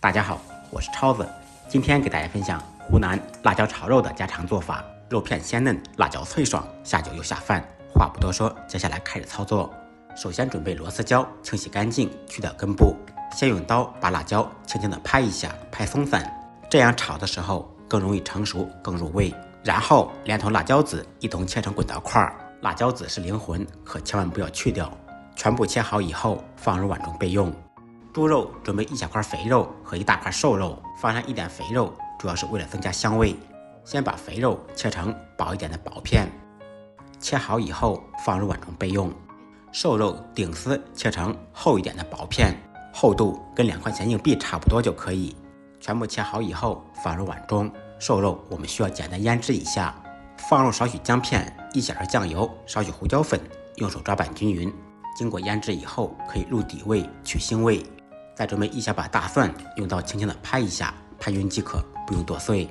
大家好，我是超子，今天给大家分享湖南辣椒炒肉的家常做法，肉片鲜嫩，辣椒脆爽，下酒又下饭。话不多说，接下来开始操作。首先准备螺丝椒，清洗干净，去掉根部。先用刀把辣椒轻轻地拍一下，拍松散，这样炒的时候更容易成熟，更入味。然后连同辣椒籽一同切成滚刀块，辣椒籽是灵魂，可千万不要去掉。全部切好以后放入碗中备用。猪肉准备1小块肥肉和1大块瘦肉，放上一点肥肉，主要是为了增加香味。先把肥肉切成薄一点的薄片，切好以后放入碗中备用。瘦肉顶丝切成厚一点的薄片，厚度跟2块钱硬币差不多就可以。全部切好以后放入碗中。瘦肉我们需要简单腌制一下，放入少许姜片、1小勺酱油、少许胡椒粉，用手抓拌均匀。经过腌制以后可以入底味去腥味。再准备1小把大蒜，用刀轻轻地拍一下，拍匀即可，不用剁碎。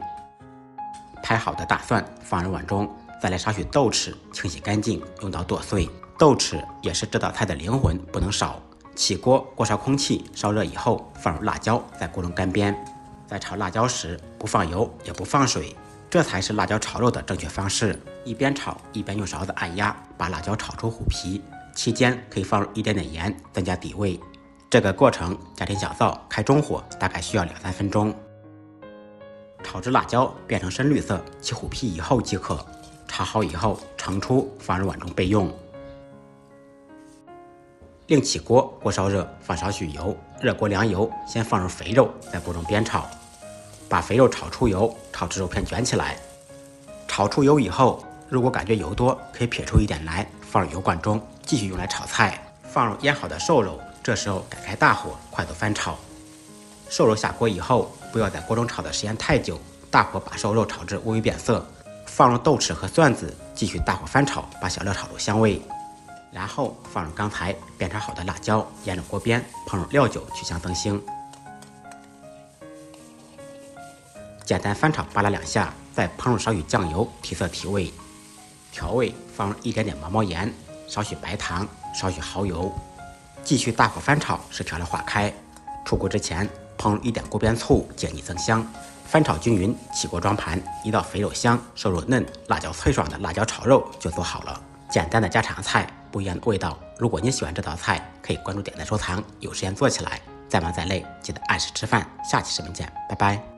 拍好的大蒜放入碗中，再来少许豆豉，清洗干净，用刀剁碎。豆豉也是这道菜的灵魂，不能少。起锅，锅烧空气，烧热以后放入辣椒，在锅中干煸。在炒辣椒时不放油也不放水，这才是辣椒炒肉的正确方式。一边炒一边用勺子按压，把辣椒炒出虎皮，期间可以放入一点点盐，增加底味。这个过程家庭小灶，开中火，大概需要2-3分钟。炒至辣椒变成深绿色，起虎皮以后即可。炒好以后盛出，放入碗中备用。另起锅，锅烧热，放少许油，热锅凉油，先放入肥肉，在锅中煸炒。把肥肉炒出油，炒至肉片卷起来。炒出油以后，如果感觉油多，可以撇出一点来，放入油罐中，继续用来炒菜。放入腌好的瘦肉，这时候改开大火，快速翻炒。瘦肉下锅以后，不要在锅中炒的时间太久，大火把瘦肉炒至乌鱼变色。放入豆豉和蒜子，继续大火翻炒，把小料炒出香味。然后放入刚才煸炒好的辣椒，沿着锅边烹入料酒，去香增腥。简单翻炒扒拉2下，再烹入少许酱油，提色提味。调味放入一点点毛毛盐，少许白糖，少许蚝油。继续大火翻炒，使调料化开。出锅之前烹入一点锅边醋，解腻增香。翻炒均匀，起锅装盘，一道肥肉香、瘦肉嫩、辣椒脆爽的辣椒炒肉就做好了。简单的家常菜，不一样的味道。如果您喜欢这道菜，可以关注、点赞、收藏，有时间做起来。再忙再累，记得按时吃饭。下期视频见，拜拜。